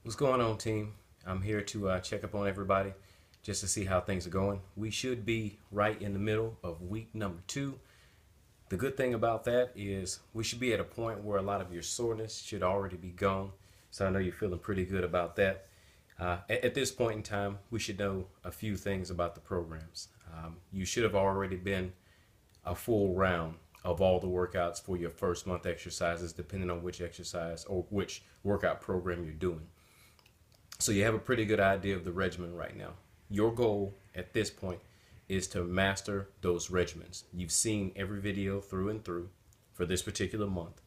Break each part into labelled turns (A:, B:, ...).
A: What's going on, team? I'm here to check up on everybody just to see how things are going. We should be right in the middle of week number 2. The good thing about that is we should be at a point where a lot of your soreness should already be gone. So I know you're feeling pretty good about that. At this point in time, we should know a few things about the programs. You should have already been a full round of all the workouts for your first month exercises, depending on which exercise or which workout program you're doing. So you have a pretty good idea of the regimen right now. Your goal at this point is to master those regimens. You've seen every video through and through for this particular month.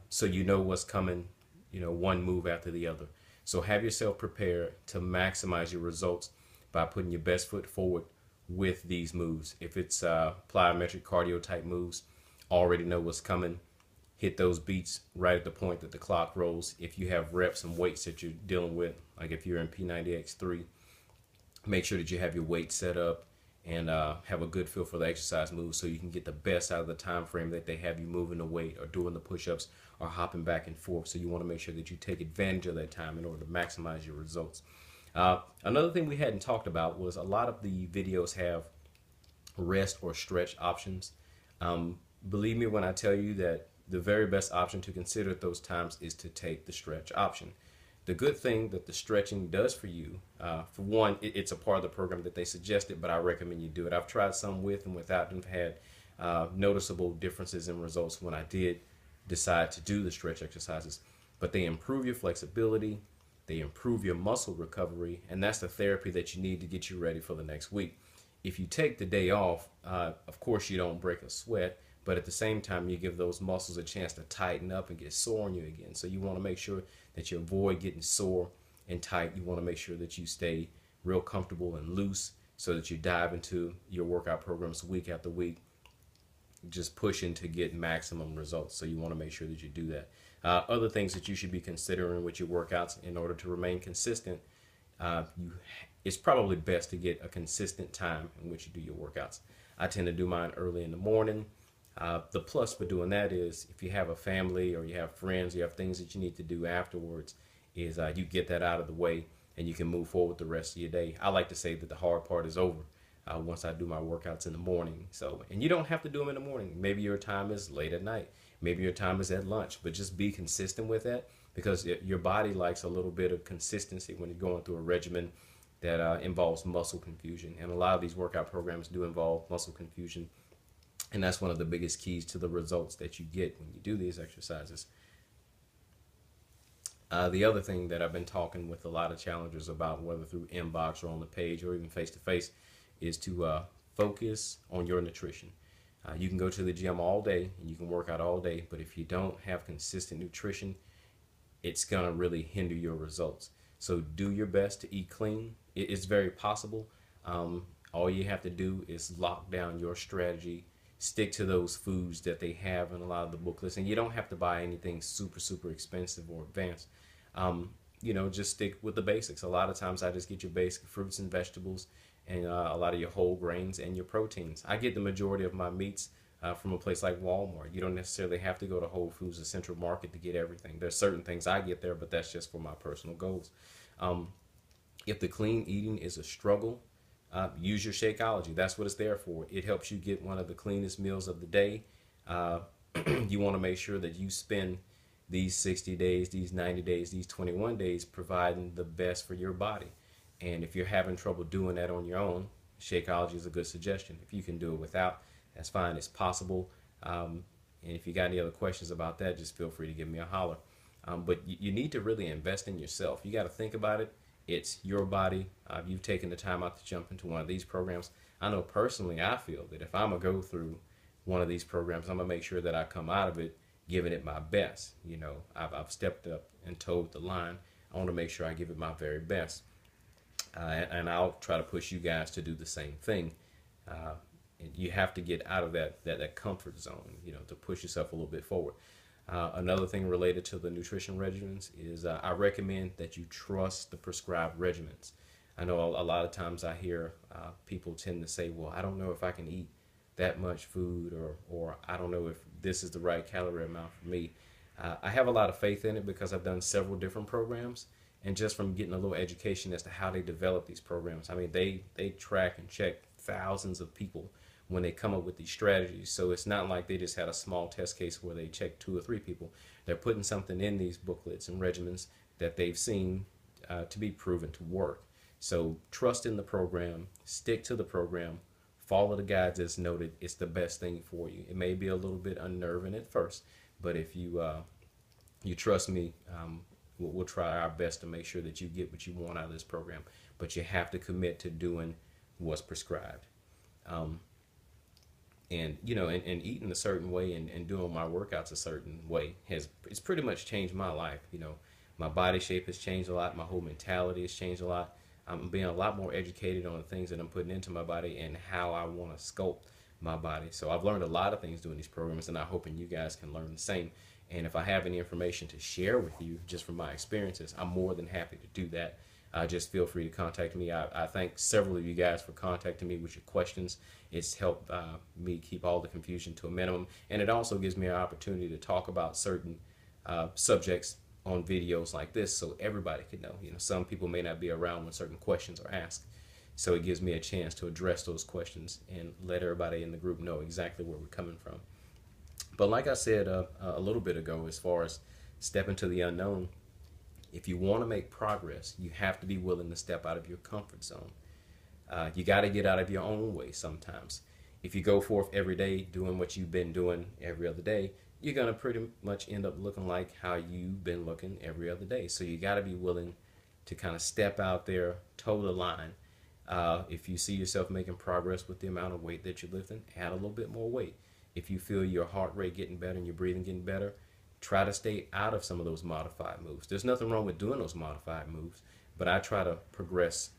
A: So you know what's coming, one move after the other. So have yourself prepared to maximize your results by putting your best foot forward with these moves. If it's plyometric cardio type moves, already know what's coming. Hit those beats right at the point that the clock rolls. If you have reps and weights that you're dealing with, like if you're in P90X3, make sure that you have your weight set up and have a good feel for the exercise moves so you can get the best out of the time frame that they have you moving the weight or doing the push-ups or hopping back and forth. So you want to make sure that you take advantage of that time in order to maximize your results. Another thing we hadn't talked about was a lot of the videos have rest or stretch options. Believe me when I tell you that the very best option to consider at those times is to take the stretch option. The good thing that the stretching does for you, for one, it's a part of the program that they suggested, but I recommend you do it. I've tried some with and without and had noticeable differences in results when I did decide to do the stretch exercises. But they improve your flexibility, they improve your muscle recovery, and that's the therapy that you need to get you ready for the next week. If you take the day off, of course you don't break a sweat, but at the same time you give those muscles a chance to tighten up and get sore on you again. So you want to make sure that you avoid getting sore and tight. You want to make sure that you stay real comfortable and loose so that you dive into your workout programs week after week, just pushing to get maximum results. So you want to make sure that you do that. Other things that you should be considering with your workouts in order to remain consistent, it's probably best to get a consistent time in which you do your workouts. I tend to do mine early in the morning. The plus for doing that is if you have a family or you have friends, you have things that you need to do afterwards, is you get that out of the way and you can move forward the rest of your day. I like to say that the hard part is over once I do my workouts in the morning. So, and you don't have to do them in the morning. Maybe your time is late at night. Maybe your time is at lunch, but just be consistent with that because your body likes a little bit of consistency when you're going through a regimen that involves muscle confusion. And a lot of these workout programs do involve muscle confusion. And that's one of the biggest keys to the results that you get when you do these exercises. The other thing that I've been talking with a lot of challengers about, whether through inbox or on the page or even face-to-face, is to focus on your nutrition. You can go to the gym all day and you can work out all day, but if you don't have consistent nutrition, it's going to really hinder your results. So do your best to eat clean. It's very possible. All you have to do is lock down your strategy, stick to those foods that they have in a lot of the booklets, and you don't have to buy anything super expensive or advanced. Just stick with the basics. A lot of times I just get your basic fruits and vegetables and a lot of your whole grains and your proteins. I get the majority of my meats from a place like Walmart. You don't necessarily have to go to Whole Foods or Central Market to get everything. There's certain things I get there, but that's just for my personal goals. If the clean eating is a struggle, use your Shakeology. That's what it's there for. It helps you get one of the cleanest meals of the day. You want to make sure that you spend these 60 days, these 90 days, these 21 days providing the best for your body. And if you're having trouble doing that on your own, Shakeology is a good suggestion. If you can do it without, that's fine. It's possible. And if you got any other questions about that, just feel free to give me a holler. But you need to really invest in yourself. You got to think about it. It's your body. You've taken the time out to jump into one of these programs. I know personally, I feel that if I'm going to go through one of these programs, I'm going to make sure that I come out of it giving it my best. I've stepped up and towed the line. I want to make sure I give it my very best. And I'll try to push you guys to do the same thing. And you have to get out of that comfort zone, to push yourself a little bit forward. Another thing related to the nutrition regimens is I recommend that you trust the prescribed regimens. I know a lot of times I hear people tend to say, well, I don't know if I can eat that much food, or I don't know if this is the right calorie amount for me. I have a lot of faith in it because I've done several different programs, and just from getting a little education as to how they develop these programs. I mean, they track and check thousands of people when they come up with these strategies. So it's not like they just had a small test case where they checked 2 or 3 people. They're putting something in these booklets and regimens that they've seen to be proven to work. So trust in the program, stick to the program, follow the guides as noted. It's the best thing for you. It may be a little bit unnerving at first, but if you trust me, we'll try our best to make sure that you get what you want out of this program. But you have to commit to doing what's prescribed. And you know, and eating a certain way and doing my workouts a certain way it's pretty much changed my life. You know, my body shape has changed a lot. My whole mentality has changed a lot. I'm being a lot more educated on the things that I'm putting into my body and how I want to sculpt my body. So I've learned a lot of things doing these programs, and I'm hoping you guys can learn the same. And if I have any information to share with you just from my experiences, I'm more than happy to do that. Just feel free to contact me. I thank several of you guys for contacting me with your questions. It's helped me keep all the confusion to a minimum, and it also gives me an opportunity to talk about certain subjects on videos like this so everybody can know. You know, some people may not be around when certain questions are asked, so it gives me a chance to address those questions and let everybody in the group know exactly where we're coming from. But like I said a little bit ago, as far as step into the unknown, if you want to make progress, you have to be willing to step out of your comfort zone. You got to get out of your own way sometimes. If you go forth every day doing what you've been doing every other day, you're going to pretty much end up looking like how you've been looking every other day. So you got to be willing to kind of step out there, toe the line. If you see yourself making progress with the amount of weight that you're lifting, add a little bit more weight. If you feel your heart rate getting better and your breathing getting better, try to stay out of some of those modified moves. There's nothing wrong with doing those modified moves, but I try to progress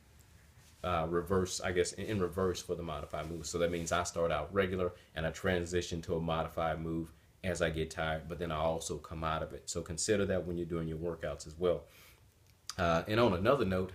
A: reverse, I guess, in reverse for the modified moves. So that means I start out regular and I transition to a modified move as I get tired, but then I also come out of it. So consider that when you're doing your workouts as well. And on another note,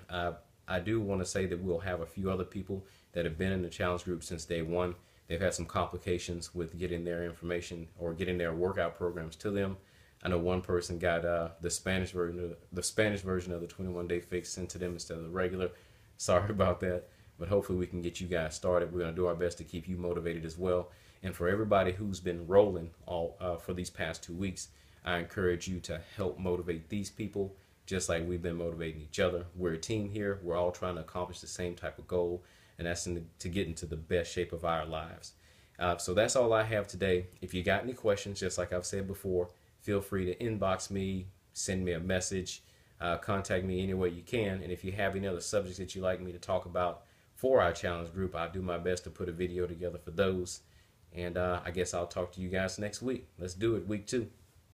A: I do want to say that we'll have a few other people that have been in the challenge group since day one. They've had some complications with getting their information or getting their workout programs to them. I know one person got the Spanish version of the 21-day fix sent to them instead of the regular. Sorry about that, but hopefully we can get you guys started. We're going to do our best to keep you motivated as well. And for everybody who's been rolling for these past 2 weeks, I encourage you to help motivate these people just like we've been motivating each other. We're a team here. We're all trying to accomplish the same type of goal, and that's to get into the best shape of our lives. So that's all I have today. If you got any questions, just like I've said before, feel free to inbox me, send me a message, contact me any way you can. And if you have any other subjects that you'd like me to talk about for our challenge group, I'll do my best to put a video together for those. And I guess I'll talk to you guys next week. Let's do it, week 2.